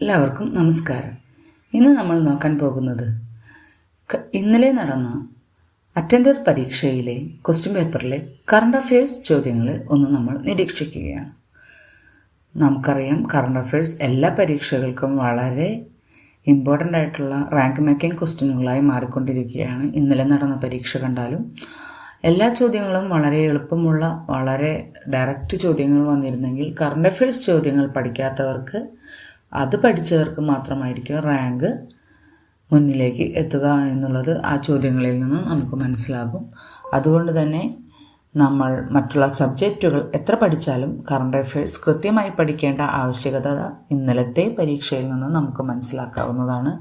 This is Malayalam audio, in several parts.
എല്ലാവർക്കും നമസ്കാരം. ഇന്ന് നമ്മൾ നോക്കാൻ പോകുന്നത് ഇന്നലെ നടന്ന അറ്റൻഡർ പരീക്ഷയിലെ ക്വസ്റ്റ്യൻ പേപ്പറിലെ കറണ്ട് അഫയേഴ്സ് ചോദ്യങ്ങൾ ഒന്ന് നമ്മൾ നിരീക്ഷിക്കുകയാണ്. നമുക്കറിയാം, കറണ്ട് അഫയേഴ്സ് എല്ലാ പരീക്ഷകൾക്കും വളരെ ഇമ്പോർട്ടൻ്റ് ആയിട്ടുള്ള റാങ്ക് മേക്കിംഗ് ക്വസ്റ്റ്യനുകളായി മാറിക്കൊണ്ടിരിക്കുകയാണ്. ഇന്നലെ നടന്ന പരീക്ഷ കണ്ടാലും എല്ലാ ചോദ്യങ്ങളും വളരെ എളുപ്പമുള്ള വളരെ ഡയറക്റ്റ് ചോദ്യങ്ങൾ വന്നിരുന്നെങ്കിൽ കറണ്ട് അഫയേഴ്സ് ചോദ്യങ്ങൾ പഠിക്കാത്തവർക്ക്, അത് പഠിച്ചവർക്ക് മാത്രമായിരിക്കും റാങ്ക് മുന്നിലേക്ക് എത്തുക എന്നുള്ളത് ആ ചോദ്യങ്ങളിൽ നിന്ന് നമുക്ക് മനസ്സിലാകും. അതുകൊണ്ട് തന്നെ നമ്മൾ മറ്റുള്ള സബ്ജക്റ്റുകൾ എത്ര പഠിച്ചാലും കറണ്ട് അഫയേഴ്സ് കൃത്യമായി പഠിക്കേണ്ട ആവശ്യകത ഇന്നലത്തെ പരീക്ഷയിൽ നിന്ന് നമുക്ക് മനസ്സിലാക്കാവുന്നതാണ്.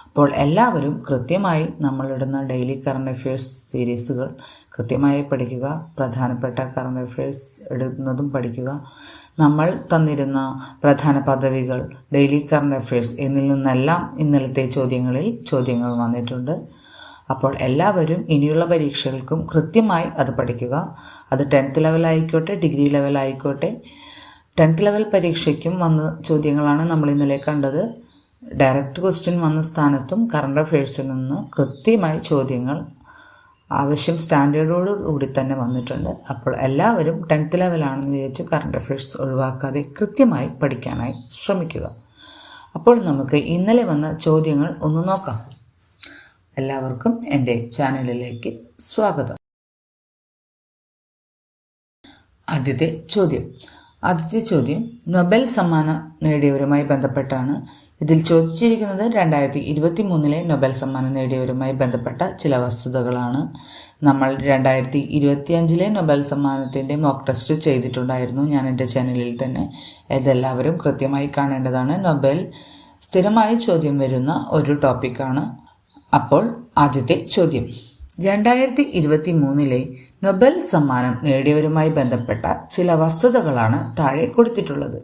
അപ്പോൾ എല്ലാവരും കൃത്യമായി നമ്മളിടുന്ന ഡെയിലി കറണ്ട് അഫയേഴ്സ് സീരീസുകൾ കൃത്യമായി പഠിക്കുക. പ്രധാനപ്പെട്ട കറണ്ട് അഫയേഴ്സ് ഇടുന്നതും പഠിക്കുക. നമ്മൾ തന്നിരുന്ന പ്രധാന പദവികൾ, ഡെയിലി കറണ്ട് അഫയേഴ്സ് എന്നിൽ നിന്നെല്ലാം ഇന്നലത്തെ ചോദ്യങ്ങൾ വന്നിട്ടുണ്ട്. അപ്പോൾ എല്ലാവരും ഇനിയുള്ള പരീക്ഷകൾക്കും കൃത്യമായി അത് പഠിക്കുക. അത് 10th ലെവലായിക്കോട്ടെ, ഡിഗ്രി ലെവലായിക്കോട്ടെ. 10th ലെവൽ പരീക്ഷയ്ക്കും വന്ന ചോദ്യങ്ങളാണ് നമ്മൾ ഇന്നലെ കണ്ടത്. ഡയറക്റ്റ് ക്വസ്റ്റ്യൻ വന്ന സ്ഥാനത്തും കറണ്ട് അഫയേഴ്സിൽ നിന്ന് കൃത്യമായി ചോദ്യങ്ങൾ ആവശ്യം സ്റ്റാൻഡേർഡോടുകൂടി തന്നെ വന്നിട്ടുണ്ട്. അപ്പോൾ എല്ലാവരും 10th ലെവലാണെന്ന് വിചാരിച്ച് കറണ്ട് അഫയേഴ്സ് ഒഴിവാക്കാതെ കൃത്യമായി പഠിക്കാനായി ശ്രമിക്കുക. അപ്പോൾ നമുക്ക് ഇന്നലെ വന്ന ചോദ്യങ്ങൾ ഒന്ന് നോക്കാം. എല്ലാവർക്കും എൻ്റെ ചാനലിലേക്ക് സ്വാഗതം. ആദ്യത്തെ ചോദ്യം നൊബേൽ സമ്മാനം നേടിയവരുമായി ബന്ധപ്പെട്ടാണ്. ഇതിൽ ചോദിച്ചിരിക്കുന്നത് 2023 നൊബേൽ സമ്മാനം നേടിയവരുമായി ബന്ധപ്പെട്ട ചില വസ്തുതകളാണ്. നമ്മൾ 2025 നൊബേൽ സമ്മാനത്തിൻ്റെ മോക്ക് ടെസ്റ്റ് ചെയ്തിട്ടുണ്ടായിരുന്നു, ഞാൻ എൻ്റെ ചാനലിൽ തന്നെ. ഇതെല്ലാവരും കൃത്യമായി കാണേണ്ടതാണ്. നൊബേൽ സ്ഥിരമായി ചോദ്യം വരുന്ന ഒരു ടോപ്പിക്കാണ്. അപ്പോൾ ആദ്യത്തെ ചോദ്യം, 2023 നൊബേൽ സമ്മാനം നേടിയവരുമായി ബന്ധപ്പെട്ട ചില വസ്തുതകളാണ് താഴെ കൊടുത്തിട്ടുള്ളത്.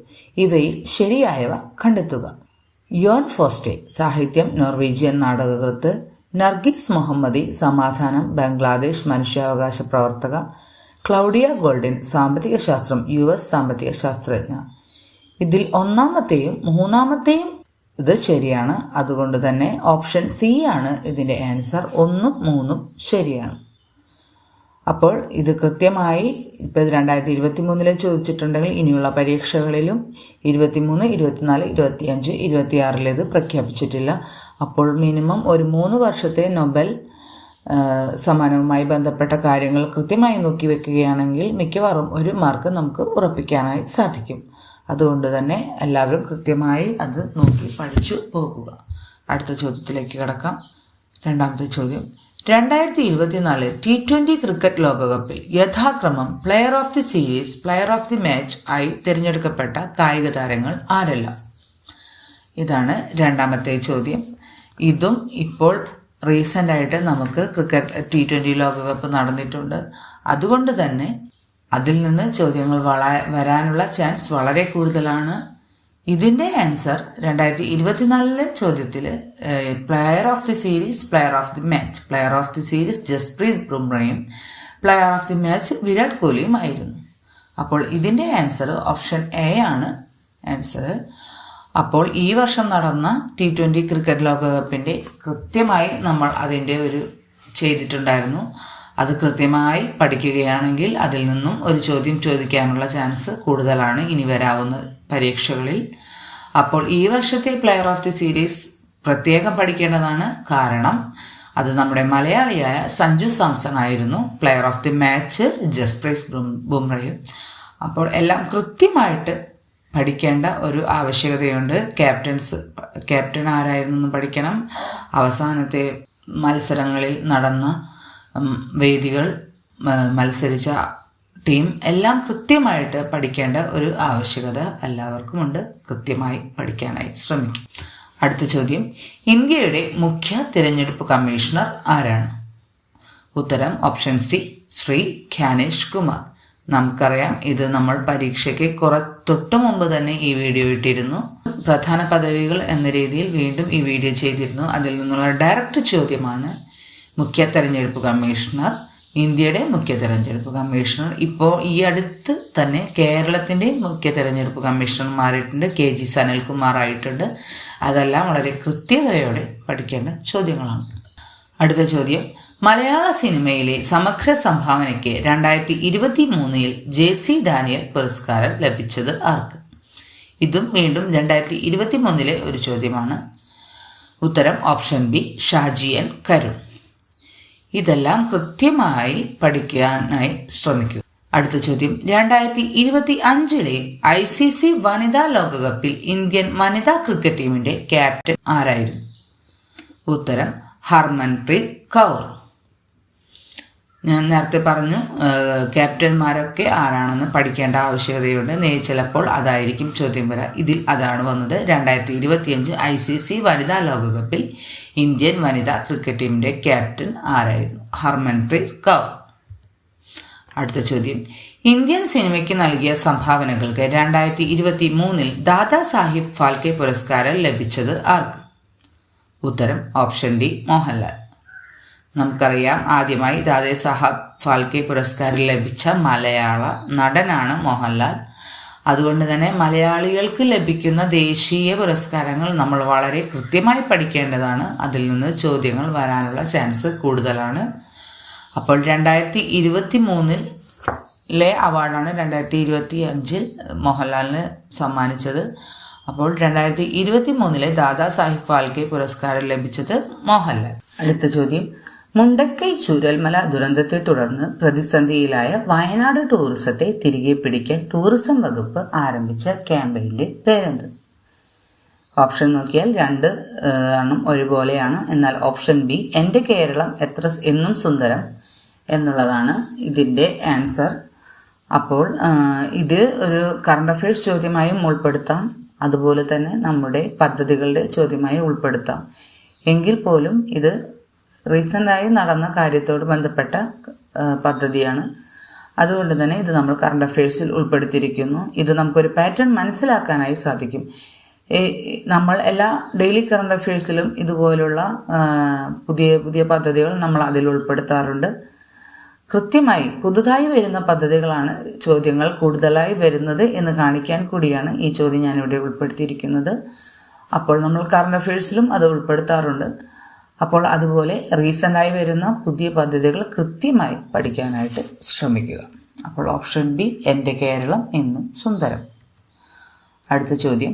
ഇവയിൽ ശരിയായവ കണ്ടെത്തുക. യോൻ ഫോസ്റ്റെ സാഹിത്യം, നോർവീജിയൻ നാടകകൃത്ത്. നർഗിസ് മുഹമ്മദി സമാധാനം, ബംഗ്ലാദേശ് മനുഷ്യാവകാശ പ്രവർത്തക. ക്ലൗഡിയ ഗോൾഡിൻ സാമ്പത്തിക ശാസ്ത്രം, US സാമ്പത്തിക ശാസ്ത്രജ്ഞ. ഇതിൽ ഒന്നാമത്തെയും മൂന്നാമത്തെയും ഇത് ശരിയാണ്. അതുകൊണ്ട് തന്നെ ഓപ്ഷൻ സി ആണ് ഇതിൻ്റെ ആൻസർ. 1ഉം 3ഉം ശരിയാണ്. അപ്പോൾ ഇത് കൃത്യമായി ഇപ്പോൾ 2023 ചോദിച്ചിട്ടുണ്ടെങ്കിൽ ഇനിയുള്ള പരീക്ഷകളിലും 23, 24, 25, 26 ഇത് പ്രഖ്യാപിച്ചിട്ടില്ല. അപ്പോൾ മിനിമം ഒരു 3 വർഷത്തെ നൊബേൽ സമ്മാനവുമായി ബന്ധപ്പെട്ട കാര്യങ്ങൾ കൃത്യമായി നോക്കി വെക്കുകയാണെങ്കിൽ മിക്കവാറും 1 മാർക്ക് നമുക്ക് ഉറപ്പിക്കാനായി സാധിക്കും. അതുകൊണ്ട് തന്നെ എല്ലാവരും കൃത്യമായി അത് നോക്കി പഠിച്ചു പോകുക. അടുത്ത ചോദ്യത്തിലേക്ക് കടക്കാം. രണ്ടാമത്തെ ചോദ്യം, 2024 T20 ക്രിക്കറ്റ് ലോകകപ്പിൽ യഥാക്രമം player of the series, player of the match ആയി തിരഞ്ഞെടുക്കപ്പെട്ട കായിക താരങ്ങൾ ആരെല്ലാം? ഇതാണ് രണ്ടാമത്തെ ചോദ്യം. ഇതും ഇപ്പോൾ റീസെൻ്റ് ആയിട്ട് നമുക്ക് ക്രിക്കറ്റ് T20 ലോകകപ്പ് നടന്നിട്ടുണ്ട്. അതുകൊണ്ട് തന്നെ അതിൽ നിന്ന് ചോദ്യങ്ങൾ വരാനുള്ള ചാൻസ് വളരെ കൂടുതലാണ്. ഇതിൻ്റെ ആൻസർ 2024 ചോദ്യത്തിൽ player of the series, player of the match. Player of the series Jasprit ബുംറയും player of the match Virat കോഹ്ലിയും ആയിരുന്നു. അപ്പോൾ ഇതിൻ്റെ ആൻസർ ഓപ്ഷൻ എ ആണ് ആൻസർ. അപ്പോൾ ഈ വർഷം നടന്ന T20 ക്രിക്കറ്റ് ലോകകപ്പിൻ്റെ കൃത്യമായി നമ്മൾ അതിൻ്റെ ചെയ്തിട്ടുണ്ടായിരുന്നു. അത് കൃത്യമായി പഠിക്കുകയാണെങ്കിൽ അതിൽ നിന്നും ഒരു ചോദ്യം ചോദിക്കാനുള്ള ചാൻസ് കൂടുതലാണ് ഇനി വരാവുന്ന പരീക്ഷകളിൽ. അപ്പോൾ ഈ വർഷത്തെ പ്ലെയർ ഓഫ് ദി സീരീസ് പ്രത്യേകം പഠിക്കേണ്ടതാണ്. കാരണം അത് നമ്മുടെ മലയാളിയായ സഞ്ജു സാംസൺ ആയിരുന്നു. Player of the match Jasprit ബുംറയും. അപ്പോൾ എല്ലാം കൃത്യമായിട്ട് പഠിക്കേണ്ട ഒരു ആവശ്യകതയുണ്ട്. ക്യാപ്റ്റൻ ആരായിരുന്നു പഠിക്കണം. അവസാനത്തെ മത്സരങ്ങളിൽ നടന്ന വേദികൾ, മത്സരിച്ച ടീം എല്ലാം കൃത്യമായിട്ട് പഠിക്കേണ്ട ഒരു ആവശ്യകത എല്ലാവർക്കുമുണ്ട്. കൃത്യമായി പഠിക്കാനായി ശ്രമിക്കും. അടുത്ത ചോദ്യം, ഇന്ത്യയുടെ മുഖ്യ തിരഞ്ഞെടുപ്പ് കമ്മീഷണർ ആരാണ്? ഉത്തരം ഓപ്ഷൻ സി, ശ്രീ ഖ്യാനേഷ് കുമാർ. നമുക്കറിയാം, ഇത് നമ്മൾ പരീക്ഷയ്ക്ക് തൊട്ടു മുമ്പ് തന്നെ ഈ വീഡിയോ ഇട്ടിരുന്നു. പ്രധാന പദവികൾ എന്ന രീതിയിൽ വീണ്ടും ഈ വീഡിയോ ചെയ്തിരുന്നു. അതിൽ നിന്നുള്ള ഡയറക്റ്റ് ചോദ്യമാണ് മുഖ്യ തെരഞ്ഞെടുപ്പ് കമ്മീഷണർ ഇന്ത്യയുടെ മുഖ്യ തെരഞ്ഞെടുപ്പ് കമ്മീഷണർ. ഇപ്പോൾ ഈ അടുത്ത് തന്നെ കേരളത്തിൻ്റെ മുഖ്യ തെരഞ്ഞെടുപ്പ് കമ്മീഷണർ മാറിയിട്ടുണ്ട്. KG സനൽകുമാർ ആയിട്ടുണ്ട്. അതെല്ലാം വളരെ കൃത്യതയോടെ പഠിക്കേണ്ട ചോദ്യങ്ങളാണ്. അടുത്ത ചോദ്യം, മലയാള സിനിമയിലെ സമഗ്ര സംഭാവനയ്ക്ക് 2023 JC ഡാനിയൽ പുരസ്കാരം ലഭിച്ചത് ആർക്ക്? ഇതും വീണ്ടും 2023 ഒരു ചോദ്യമാണ്. ഉത്തരം option B, Shaji N Karun. ഇതെല്ലാം കൃത്യമായി പഠിക്കാനായി ശ്രമിക്കുക. അടുത്ത ചോദ്യം, 2025 ICC വനിതാ ലോകകപ്പിൽ ഇന്ത്യൻ വനിതാ ക്രിക്കറ്റ് ടീമിന്റെ ക്യാപ്റ്റൻ ആരായിരുന്നു? ഉത്തരം ഹർമൻപ്രീത് കൗർ. ഞാൻ നേരത്തെ പറഞ്ഞു ക്യാപ്റ്റന്മാരൊക്കെ ആരാണെന്ന് പഠിക്കേണ്ട ആവശ്യകതയുണ്ട്. ചിലപ്പോൾ അതായിരിക്കും ചോദ്യം വരാം. ഇതിൽ അതാണ് വന്നത്. 2025 ICC വനിതാ ലോകകപ്പിൽ ഇന്ത്യൻ വനിതാ ക്രിക്കറ്റ് ടീമിന്റെ ക്യാപ്റ്റൻ ആരായിരുന്നു? ഹർമൻപ്രീത് കൗർ. അടുത്ത ചോദ്യം, ഇന്ത്യൻ സിനിമയ്ക്ക് നൽകിയ സംഭാവനകൾക്ക് 2023 ദാദാ സാഹിബ് ഫാൽക്കെ പുരസ്കാരം ലഭിച്ചത് ആർക്ക്? ഉത്തരം ഓപ്ഷൻ ഡി, മോഹൻലാൽ. നമുക്കറിയാം, ആദ്യമായി ദാദാ സാഹബ് ഫാൽക്കെ പുരസ്കാരം ലഭിച്ച മലയാള നടനാണ് മോഹൻലാൽ. അതുകൊണ്ട് തന്നെ മലയാളികൾക്ക് ലഭിക്കുന്ന ദേശീയ പുരസ്കാരങ്ങൾ നമ്മൾ വളരെ കൃത്യമായി പഠിക്കേണ്ടതാണ്. അതിൽ നിന്ന് ചോദ്യങ്ങൾ വരാനുള്ള ചാൻസ് കൂടുതലാണ്. അപ്പോൾ 2023 അവാർഡാണ് 2025 മോഹൻലാലിന് സമ്മാനിച്ചത്. അപ്പോൾ 2023 ദാദാ സാഹിബ് ഫാൽക്കെ പുരസ്കാരം ലഭിച്ചത് മോഹൻലാൽ. അടുത്ത ചോദ്യം, മുണ്ടക്കൈ ചൂരൽമല ദുരന്തത്തെ തുടർന്ന് പ്രതിസന്ധിയിലായ വയനാട് ടൂറിസത്തെ തിരികെ പിടിക്കാൻ ടൂറിസം വകുപ്പ് ആരംഭിച്ച ക്യാമ്പയിന്റെ പേരെന്ത്? ഓപ്ഷൻ നോക്കിയാൽ 2 എണ്ണം ഒരുപോലെയാണ്. എന്നാൽ ഓപ്ഷൻ ബി, എൻ്റെ കേരളം എന്നും സുന്ദരം എന്നുള്ളതാണ് ഇതിൻ്റെ ആൻസർ. അപ്പോൾ ഇത് ഒരു കറണ്ട് അഫയേഴ്സ് ചോദ്യമായും ഉൾപ്പെടുത്താം, അതുപോലെ തന്നെ നമ്മുടെ പദ്ധതികളുടെ ചോദ്യമായി ഉൾപ്പെടുത്താം. എങ്കിൽ പോലും ഇത് റീസെൻ്റായി നടന്ന കാര്യത്തോട് ബന്ധപ്പെട്ട പദ്ധതിയാണ്. അതുകൊണ്ട് തന്നെ ഇത് നമ്മൾ കറണ്ട് അഫയേഴ്സിൽ ഉൾപ്പെടുത്തിയിരിക്കുന്നു. ഇത് നമുക്കൊരു പാറ്റേൺ മനസ്സിലാക്കാനായി സാധിക്കും. നമ്മൾ എല്ലാ ഡെയിലി കറണ്ട് അഫയേഴ്സിലും ഇതുപോലുള്ള പുതിയ പുതിയ പദ്ധതികൾ നമ്മൾ അതിൽ ഉൾപ്പെടുത്താറുണ്ട്. കൃത്യമായി പുതുതായി വരുന്ന പദ്ധതികളാണ് ചോദ്യങ്ങൾ കൂടുതലായി വരുന്നത് എന്ന് കാണിക്കാൻ കൂടിയാണ് ഈ ചോദ്യം ഞാനിവിടെ ഉൾപ്പെടുത്തിയിരിക്കുന്നത്. അപ്പോൾ നമ്മൾ കറണ്ട് അഫയേഴ്സിലും അത് ഉൾപ്പെടുത്താറുണ്ട്. അപ്പോൾ അതുപോലെ റീസെൻ്റായി വരുന്ന പുതിയ പദ്ധതികൾ കൃത്യമായി പഠിക്കാനായിട്ട് ശ്രമിക്കുക. അപ്പോൾ ഓപ്ഷൻ ബി, എൻ്റെ കേരളം എന്നും സുന്ദരം. അടുത്ത ചോദ്യം,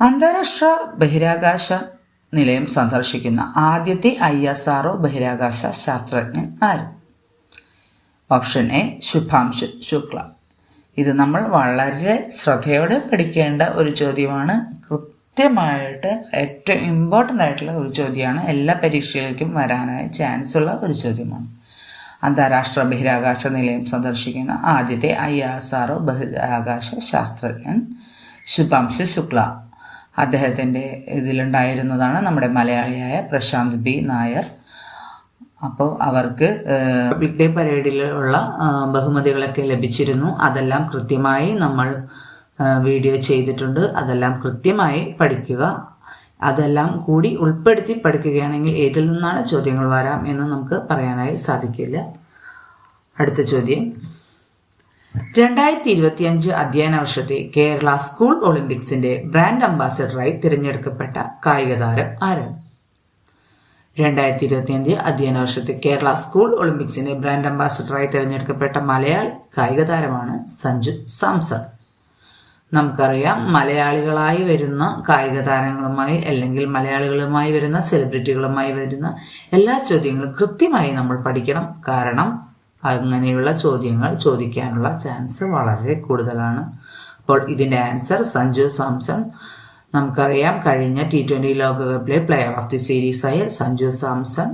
അന്താരാഷ്ട്ര ബഹിരാകാശ നിലയം സന്ദർശിക്കുന്ന ആദ്യത്തെ ISRO ബഹിരാകാശ ശാസ്ത്രജ്ഞൻ ആര്? Option A, Shubhanshu Shukla. ഇത് നമ്മൾ വളരെ ശ്രദ്ധയോടെ പഠിക്കേണ്ട ഒരു ചോദ്യമാണ്. കൃത്യമായിട്ട് ഏറ്റവും ഇമ്പോർട്ടൻ്റ് ആയിട്ടുള്ള ഒരു ചോദ്യമാണ്. എല്ലാ പരീക്ഷകൾക്കും വരാനായി ചാൻസ് ഉള്ള ഒരു ചോദ്യമാണ്. അന്താരാഷ്ട്ര ബഹിരാകാശ നിലയം സന്ദർശിക്കുന്ന ആദ്യത്തെ ISRO ബഹിരാകാശ ശാസ്ത്രജ്ഞൻ ശുഭാംശു ശുക്ല. അദ്ദേഹത്തിൻ്റെ ഇതിലുണ്ടായിരുന്നതാണ് നമ്മുടെ മലയാളിയായ പ്രശാന്ത് B നായർ. അപ്പോൾ അവർക്ക് റിപ്പബ്ലിക് ഡേ പരേഡിലുള്ള ബഹുമതികളൊക്കെ ലഭിച്ചിരുന്നു. അതെല്ലാം കൃത്യമായി നമ്മൾ വീഡിയോ ചെയ്തിട്ടുണ്ട്. അതെല്ലാം കൃത്യമായി പഠിക്കുക. അതെല്ലാം കൂടി ഉൾപ്പെടുത്തി പഠിക്കുകയാണെങ്കിൽ ഏതിൽ നിന്നാണ് ചോദ്യങ്ങൾ വരാം എന്ന് നമുക്ക് പറയാനായി സാധിക്കില്ല. അടുത്ത ചോദ്യം, 2025 അധ്യയന വർഷത്തെ കേരള സ്കൂൾ ഒളിമ്പിക്സിന്റെ ബ്രാൻഡ് അംബാസഡറായി തിരഞ്ഞെടുക്കപ്പെട്ട കായിക താരം ആരാണ്? 2025 അധ്യയന വർഷത്തെ കേരള സ്കൂൾ ഒളിമ്പിക്സിന്റെ ബ്രാൻഡ് അംബാസഡറായി തിരഞ്ഞെടുക്കപ്പെട്ട മലയാളി കായിക താരമാണ് സഞ്ജു സാംസൺ. നമുക്കറിയാം, മലയാളികളായി വരുന്ന കായിക താരങ്ങളുമായി അല്ലെങ്കിൽ മലയാളികളുമായി വരുന്ന സെലിബ്രിറ്റികളുമായി വരുന്ന എല്ലാ ചോദ്യങ്ങളും കൃത്യമായി നമ്മൾ പഠിക്കണം. കാരണം അങ്ങനെയുള്ള ചോദ്യങ്ങൾ ചോദിക്കാനുള്ള ചാൻസ് വളരെ കൂടുതലാണ്. അപ്പോൾ ഇതിന്റെ ആൻസർ സഞ്ജു സാംസൺ. നമുക്കറിയാം, കഴിഞ്ഞ T20 ലോകകപ്പിലെ പ്ലെയർ ഓഫ് ദി സീരീസായ സഞ്ജു സാംസൺ.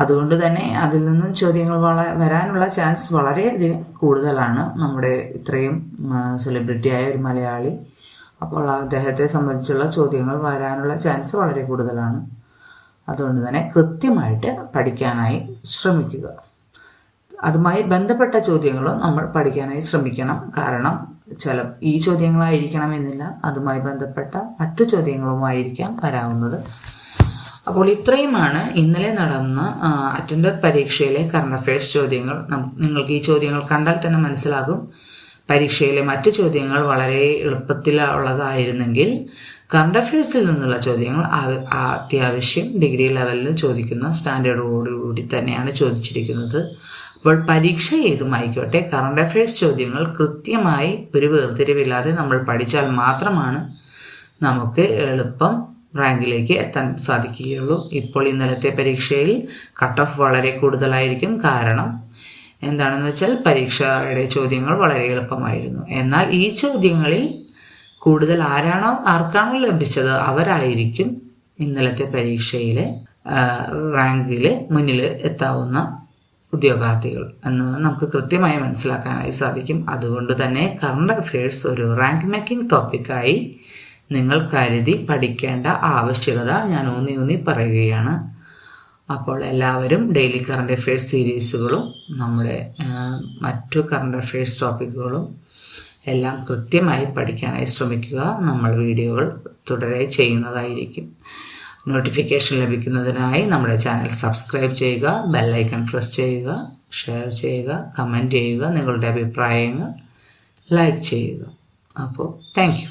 അതുകൊണ്ട് തന്നെ അതിൽ നിന്നും ചോദ്യങ്ങൾ വരാനുള്ള ചാൻസ് വളരെയധികം കൂടുതലാണ്. നമ്മുടെ ഇത്രയും സെലിബ്രിറ്റിയായ ഒരു മലയാളി, അപ്പോൾ അദ്ദേഹത്തെ സംബന്ധിച്ചുള്ള ചോദ്യങ്ങൾ വരാനുള്ള ചാൻസ് വളരെ കൂടുതലാണ്. അതുകൊണ്ട് തന്നെ കൃത്യമായിട്ട് പഠിക്കാനായി ശ്രമിക്കുക. അതുമായി ബന്ധപ്പെട്ട ചോദ്യങ്ങളും നമ്മൾ പഠിക്കാനായി ശ്രമിക്കണം. കാരണം ഈ ചോദ്യങ്ങളായിരിക്കണമെന്നില്ല, അതുമായി ബന്ധപ്പെട്ട മറ്റു ചോദ്യങ്ങളുമായിരിക്കാം വരാവുന്നത്. അപ്പോൾ ഇത്രയുമാണ് ഇന്നലെ നടന്ന അറ്റൻഡർ പരീക്ഷയിലെ കറണ്ട് അഫയേഴ്സ് ചോദ്യങ്ങൾ. നിങ്ങൾക്ക് ഈ ചോദ്യങ്ങൾ കണ്ടാൽ തന്നെ മനസ്സിലാകും പരീക്ഷയിലെ മറ്റു ചോദ്യങ്ങൾ വളരെ എളുപ്പത്തിലുള്ളതായിരുന്നെങ്കിൽ കറണ്ട് അഫയേഴ്സിൽ നിന്നുള്ള ചോദ്യങ്ങൾ അത്യാവശ്യം ഡിഗ്രി ലെവലിൽ ചോദിക്കുന്ന സ്റ്റാൻഡേർഡോടുകൂടി തന്നെയാണ് ചോദിച്ചിരിക്കുന്നത്. അപ്പോൾ പരീക്ഷ ഏതുമായിക്കോട്ടെ കറണ്ട് അഫയേഴ്സ് ചോദ്യങ്ങൾ കൃത്യമായി ഒരു വേർതിരിവില്ലാതെ നമ്മൾ പഠിച്ചാൽ മാത്രമാണ് നമുക്ക് എളുപ്പം റാങ്കിലേക്ക് എത്താൻ സാധിക്കുകയുള്ളൂ. ഇപ്പോൾ ഇന്നലത്തെ പരീക്ഷയിൽ കട്ട് ഓഫ് വളരെ കൂടുതലായിരിക്കും. കാരണം എന്താണെന്ന് വെച്ചാൽ പരീക്ഷയുടെ ചോദ്യങ്ങൾ വളരെ എളുപ്പമായിരുന്നു. എന്നാൽ ഈ ചോദ്യങ്ങളിൽ കൂടുതൽ ആർക്കാണോ ലഭിച്ചത് അവരായിരിക്കും ഇന്നലത്തെ പരീക്ഷയിലെ റാങ്കിൽ മുന്നിൽ എത്താവുന്ന ഉദ്യോഗാർത്ഥികൾ എന്ന് നമുക്ക് കൃത്യമായി മനസ്സിലാക്കാനായി സാധിക്കും. അതുകൊണ്ട് തന്നെ കറണ്ട് അഫയേഴ്സ് ഒരു റാങ്ക് മേക്കിംഗ് ടോപ്പിക്കായി നിങ്ങൾ കരുതി പഠിക്കേണ്ട ആവശ്യകത ഞാൻ ഊന്നി പറയുകയാണ്. അപ്പോൾ എല്ലാവരും ഡെയിലി കറണ്ട് അഫയേഴ്സ് സീരീസുകളും നമ്മുടെ മറ്റു കറണ്ട് അഫയേഴ്സ് ടോപ്പിക്കുകളും എല്ലാം കൃത്യമായി പഠിക്കാനായി ശ്രമിക്കുക. നമ്മൾ വീഡിയോകൾ തുടരെ ചെയ്യുന്നതായിരിക്കും. നോട്ടിഫിക്കേഷൻ ലഭിക്കുന്നതിനായി നമ്മുടെ ചാനൽ സബ്സ്ക്രൈബ് ചെയ്യുക, ബെല്ലൈക്കൺ പ്രസ് ചെയ്യുക, ഷെയർ ചെയ്യുക, കമൻറ്റ് ചെയ്യുക, നിങ്ങളുടെ അഭിപ്രായങ്ങൾ ലൈക്ക് ചെയ്യുക. അപ്പോൾ താങ്ക് യു.